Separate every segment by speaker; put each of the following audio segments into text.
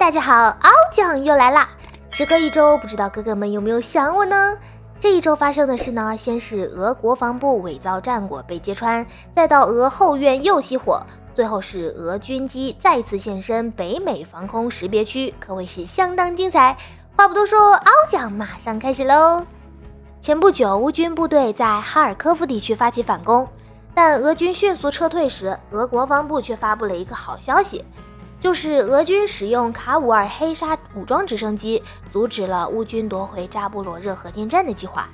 Speaker 1: 大家好，敖酱又来啦！时隔一周，不知道哥哥们有没有想我呢？这一周发生的事呢，先是俄国防部伪造战果被揭穿，再到俄后院又熄火，最后是俄军机再次现身北美防空识别区，可谓是相当精彩。话不多说，敖酱马上开始喽！前不久，乌军部队在哈尔科夫地区发起反攻，但俄军迅速撤退时，俄国防部却发布了一个好消息。就是俄军使用卡52黑鲨武装直升机阻止了乌军夺回扎波罗热核电站的计划，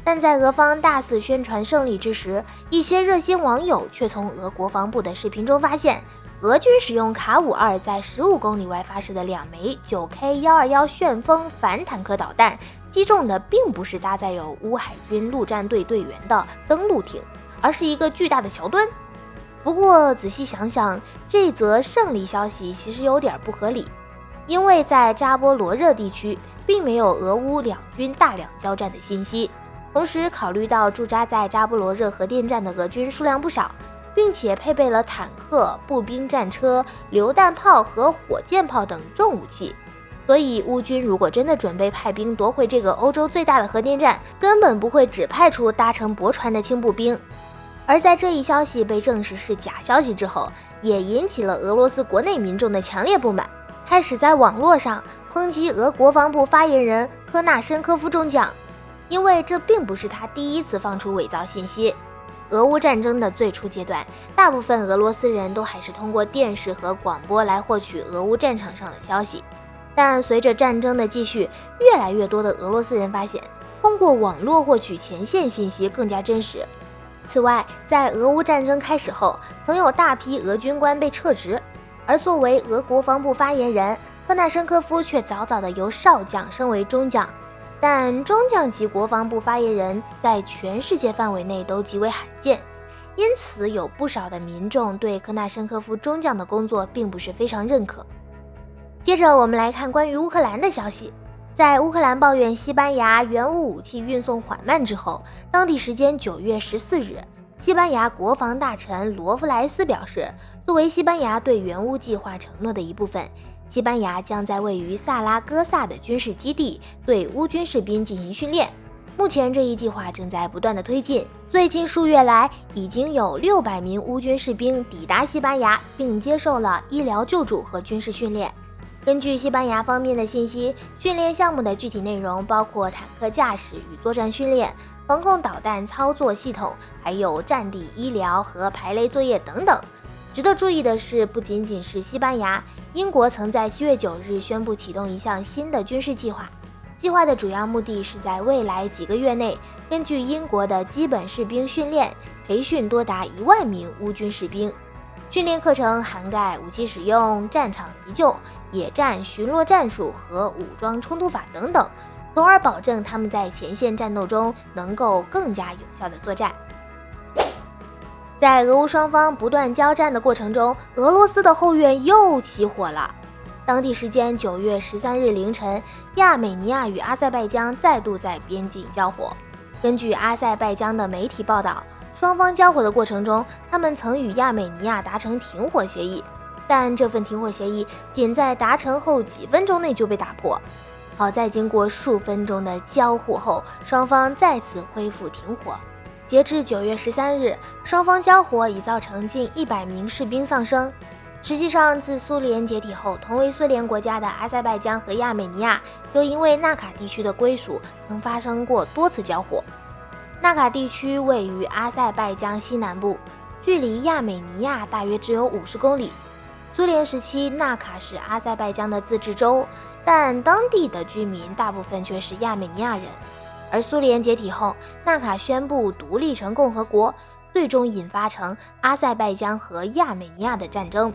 Speaker 1: 但在俄方大肆宣传胜利之时，一些热心网友却从俄国防部的视频中发现，俄军使用卡52在15公里外发射的2枚 9K121旋风反坦克导弹，击中的并不是搭载有乌海军陆战队队员的登陆艇，而是一个巨大的桥墩。不过仔细想想，这则胜利消息其实有点不合理，因为在扎波罗热地区并没有俄乌两军大量交战的信息。同时考虑到驻扎在扎波罗热核电站的俄军数量不少，并且配备了坦克、步兵战车、榴弹炮和火箭炮等重武器，所以乌军如果真的准备派兵夺回这个欧洲最大的核电站，根本不会只派出搭乘驳船的轻步兵。而在这一消息被证实是假消息之后，也引起了俄罗斯国内民众的强烈不满，开始在网络上抨击俄国防部发言人科纳申科夫中将，因为这并不是他第一次放出伪造信息。俄乌战争的最初阶段，大部分俄罗斯人都还是通过电视和广播来获取俄乌战场上的消息，但随着战争的继续，越来越多的俄罗斯人发现，通过网络获取前线信息更加真实。此外，在俄乌战争开始后，曾有大批俄军官被撤职，而作为俄国防部发言人，科纳申科夫却早早的由少将升为中将。但中将级国防部发言人在全世界范围内都极为罕见，因此有不少的民众对科纳申科夫中将的工作并不是非常认可。接着我们来看关于乌克兰的消息。在乌克兰抱怨西班牙援乌武器运送缓慢之后，当地时间9月14日，西班牙国防大臣罗夫莱斯表示，作为西班牙对援乌计划承诺的一部分，西班牙将在位于萨拉戈萨的军事基地对乌军士兵进行训练。目前这一计划正在不断的推进，最近数月来已经有600名乌军士兵抵达西班牙，并接受了医疗救助和军事训练。根据西班牙方面的信息，训练项目的具体内容包括坦克驾驶与作战训练、防空导弹操作系统，还有战地医疗和排雷作业等等。值得注意的是，不仅仅是西班牙，英国曾在7月9日宣布启动一项新的军事计划。计划的主要目的是在未来几个月内，根据英国的基本士兵训练，培训多达1万名乌军士兵。训练课程涵盖武器使用、战场急救、野战巡逻战术和武装冲突法等等，从而保证他们在前线战斗中能够更加有效的作战。在俄乌双方不断交战的过程中，俄罗斯的后院又起火了。当地时间9月13日凌晨，亚美尼亚与阿塞拜疆再度在边境交火。根据阿塞拜疆的媒体报道，双方交火的过程中，他们曾与亚美尼亚达成停火协议，但这份停火协议仅在达成后几分钟内就被打破。好在经过数分钟的交互后，双方再次恢复停火。截至9月13日，双方交火已造成近100名士兵丧生。实际上，自苏联解体后，同为苏联国家的阿塞拜疆和亚美尼亚都因为纳卡地区的归属，曾发生过多次交火。纳卡地区位于阿塞拜疆西南部，距离亚美尼亚大约只有50公里。苏联时期，纳卡是阿塞拜疆的自治州，但当地的居民大部分却是亚美尼亚人。而苏联解体后，纳卡宣布独立成共和国，最终引发成阿塞拜疆和亚美尼亚的战争，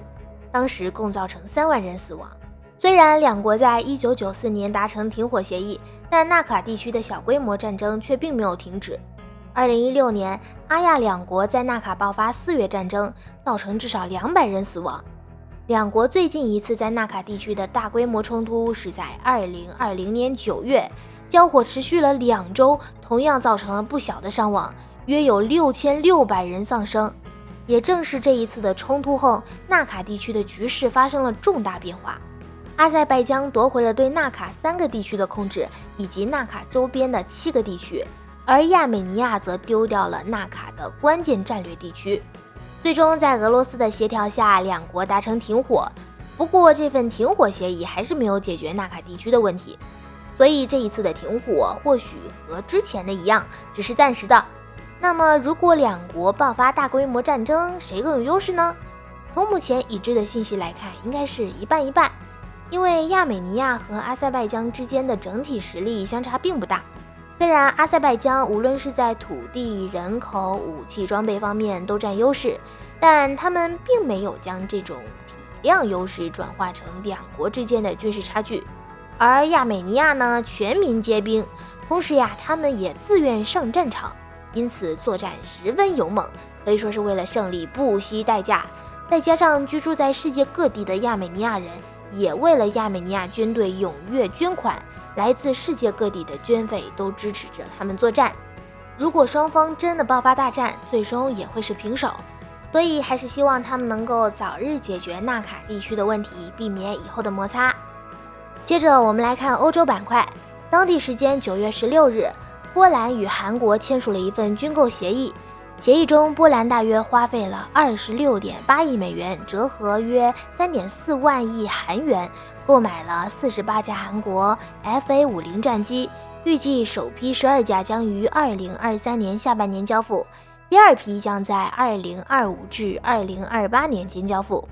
Speaker 1: 当时共造成3万人死亡。虽然两国在1994年达成停火协议，但纳卡地区的小规模战争却并没有停止。2016年，阿亚两国在纳卡爆发4月战争，造成至少200人死亡。两国最近一次在纳卡地区的大规模冲突是在2020年9月，交火持续了2周，同样造成了不小的伤亡，约有6600人丧生。也正是这一次的冲突后，纳卡地区的局势发生了重大变化。阿塞拜疆夺回了对纳卡3个地区的控制，以及纳卡周边的7个地区，而亚美尼亚则丢掉了纳卡的关键战略地区。最终在俄罗斯的协调下，两国达成停火。不过这份停火协议还是没有解决纳卡地区的问题，所以这一次的停火或许和之前的一样，只是暂时的。那么如果两国爆发大规模战争，谁更有优势呢？从目前已知的信息来看，应该是一半一半，因为亚美尼亚和阿塞拜疆之间的整体实力相差并不大。虽然阿塞拜疆无论是在土地、人口、武器装备方面都占优势，但他们并没有将这种体量优势转化成两国之间的军事差距。而亚美尼亚呢，全民皆兵，同时呀，他们也自愿上战场，因此作战十分勇猛，可以说是为了胜利不惜代价。再加上居住在世界各地的亚美尼亚人也为了亚美尼亚军队踊跃捐款，来自世界各地的捐费都支持着他们作战。如果双方真的爆发大战，最终也会是平手，所以还是希望他们能够早日解决纳卡地区的问题，避免以后的摩擦。接着我们来看欧洲板块，当地时间9月16日，波兰与韩国签署了一份军购协议。协议中，波兰大约花费了26.8亿美元，折合约3.4万亿韩元，购买了48架韩国 FA-50 战机，预计首批12架将于2023年下半年交付，第二批将在2025至2028年间交付。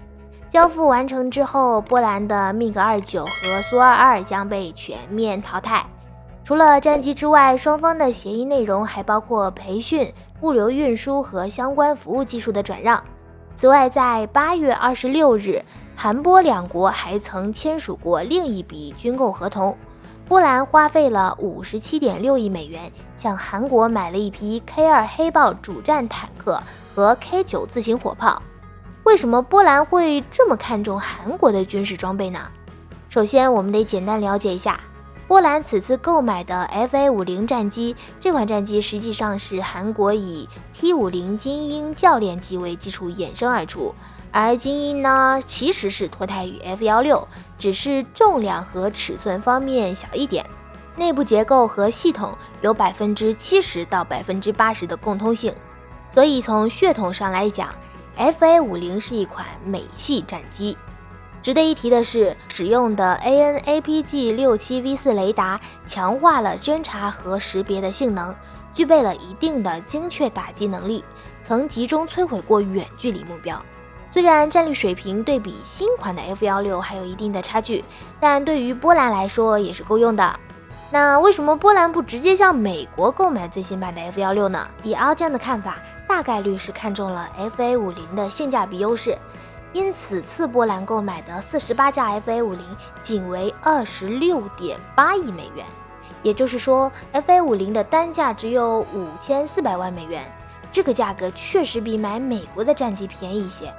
Speaker 1: 交付完成之后，波兰的 MiG-29和苏22将被全面淘汰。除了战机之外，双方的协议内容还包括培训、物流运输和相关服务技术的转让。此外，在8月26日，韩波两国还曾签署过另一笔军购合同。波兰花费了57.6亿美元，向韩国买了一批 K2 黑豹主战坦克和 K9 自行火炮。为什么波兰会这么看重韩国的军事装备呢？首先，我们得简单了解一下。波兰此次购买的 FA-50 战机，这款战机实际上是韩国以 T-50 精英教练机为基础衍生而出，而精英呢，其实是脱胎于 F-16，只是重量和尺寸方面小一点，内部结构和系统有70%到80%的共通性，所以从血统上来讲， FA-50 是一款美系战机。值得一提的是，使用的 AN/APG-67V4 雷达强化了侦察和识别的性能，具备了一定的精确打击能力，曾集中摧毁过远距离目标。虽然战力水平对比新款的 F-16还有一定的差距，但对于波兰来说也是够用的。那为什么波兰不直接向美国购买最新版的 F-16呢？以凹酱的看法，大概率是看中了 FA-50 的性价比优势。因此次波兰购买的48架 FA-50 仅为26.8亿美元，也就是说 FA-50 的单价只有5400万美元，这个价格确实比买美国的战机便宜一些。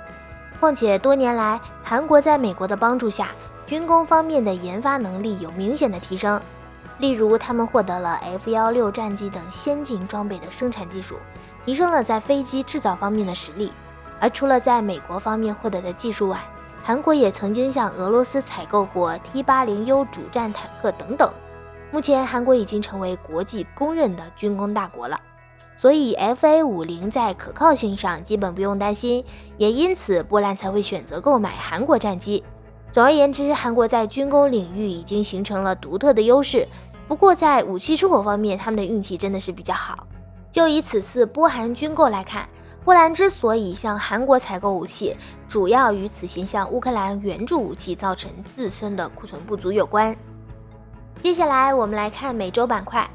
Speaker 1: 况且多年来，韩国在美国的帮助下，军工方面的研发能力有明显的提升，例如他们获得了 F-16战机等先进装备的生产技术，提升了在飞机制造方面的实力。而除了在美国方面获得的技术外，韩国也曾经向俄罗斯采购过 T-80U 主战坦克等等。目前韩国已经成为国际公认的军工大国了，所以 FA-50 在可靠性上基本不用担心，也因此波兰才会选择购买韩国战机。总而言之，韩国在军工领域已经形成了独特的优势，不过在武器出口方面，他们的运气真的是比较好。就以此次波韩军购来看，波兰之所以向韩国采购武器，主要与此前向乌克兰援助武器造成自身的库存不足有关。接下来我们来看美洲板块。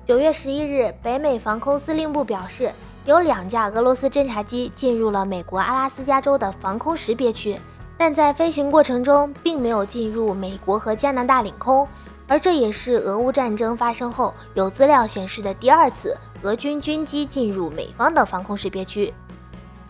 Speaker 1: 9月11日，北美防空司令部表示，有2架俄罗斯侦察机进入了美国阿拉斯加州的防空识别区，但在飞行过程中并没有进入美国和加拿大领空，而这也是俄乌战争发生后有资料显示的第2次俄军军机进入美方的防空识别区。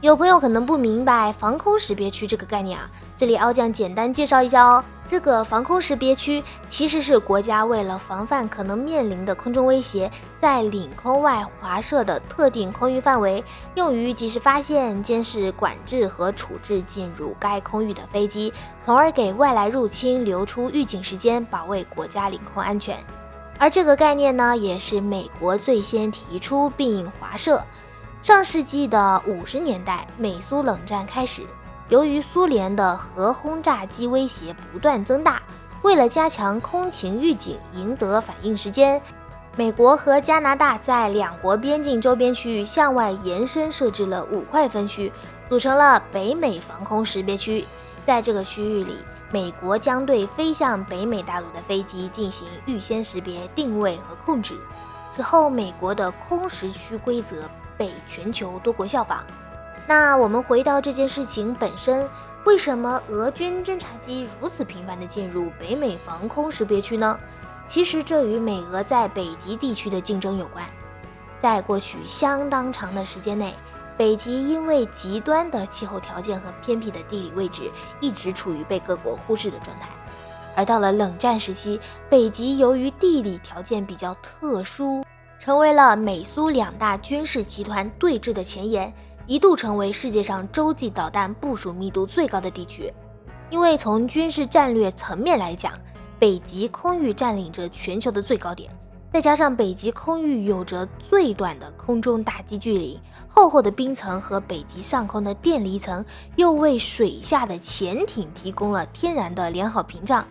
Speaker 1: 有朋友可能不明白防空识别区这个概念啊，这里奥酱简单介绍一下哦。这个防空识别区其实是国家为了防范可能面临的空中威胁，在领空外划设的特定空域范围，用于及时发现、监视、管制和处置进入该空域的飞机，从而给外来入侵留出预警时间，保卫国家领空安全。而这个概念呢，也是美国最先提出并划设。上世纪的50年代，美苏冷战开始，由于苏联的核轰炸机威胁不断增大，为了加强空情预警，赢得反应时间，美国和加拿大在两国边境周边区域向外延伸设置了5块分区，组成了北美防空识别区。在这个区域里，美国将对飞向北美大陆的飞机进行预先识别、定位和控制。此后，美国的空识区规则被全球多国效仿。那我们回到这件事情本身，为什么俄军侦察机如此频繁地进入北美防空识别区呢？其实这与美俄在北极地区的竞争有关。在过去相当长的时间内，北极因为极端的气候条件和偏僻的地理位置，一直处于被各国忽视的状态。而到了冷战时期，北极由于地理条件比较特殊，成为了美苏两大军事集团对峙的前沿，一度成为世界上洲际导弹部署密度最高的地区。因为从军事战略层面来讲，北极空域占领着全球的最高点，再加上北极空域有着最短的空中打击距离，厚厚的冰层和北极上空的电离层又为水下的潜艇提供了天然的良好屏障。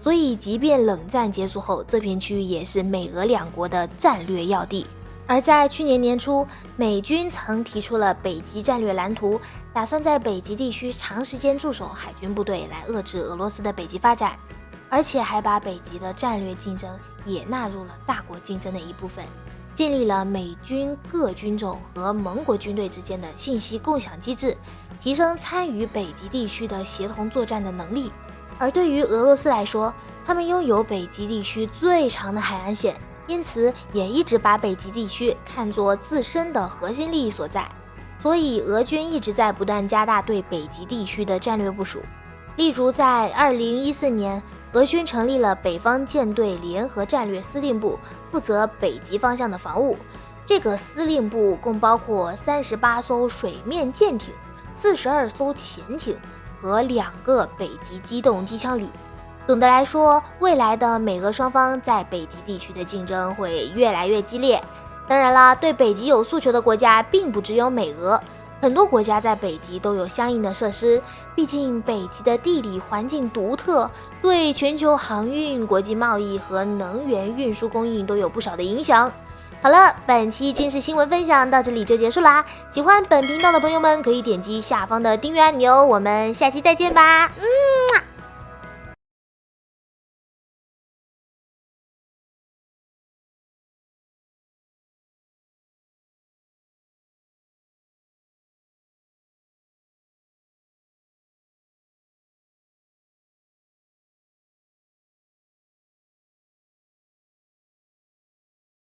Speaker 1: 所以即便冷战结束后，这片区域也是美俄两国的战略要地。而在去年年初，美军曾提出了北极战略蓝图，打算在北极地区长时间驻守海军部队来遏制俄罗斯的北极发展，而且还把北极的战略竞争也纳入了大国竞争的一部分，建立了美军各军种和盟国军队之间的信息共享机制，提升参与北极地区的协同作战的能力。而对于俄罗斯来说，他们拥有北极地区最长的海岸线，因此也一直把北极地区看作自身的核心利益所在。所以俄军一直在不断加大对北极地区的战略部署。例如在2014年，俄军成立了北方舰队联合战略司令部，负责北极方向的防务。这个司令部共包括38艘水面舰艇、42艘潜艇和2个北极机动机枪旅。总的来说，未来的美俄双方在北极地区的竞争会越来越激烈。当然啦，对北极有诉求的国家并不只有美俄，很多国家在北极都有相应的设施。毕竟北极的地理环境独特，对全球航运、国际贸易和能源运输供应都有不少的影响。好了，本期军事新闻分享到这里就结束啦。喜欢本频道的朋友们可以点击下方的订阅按钮，我们下期再见吧。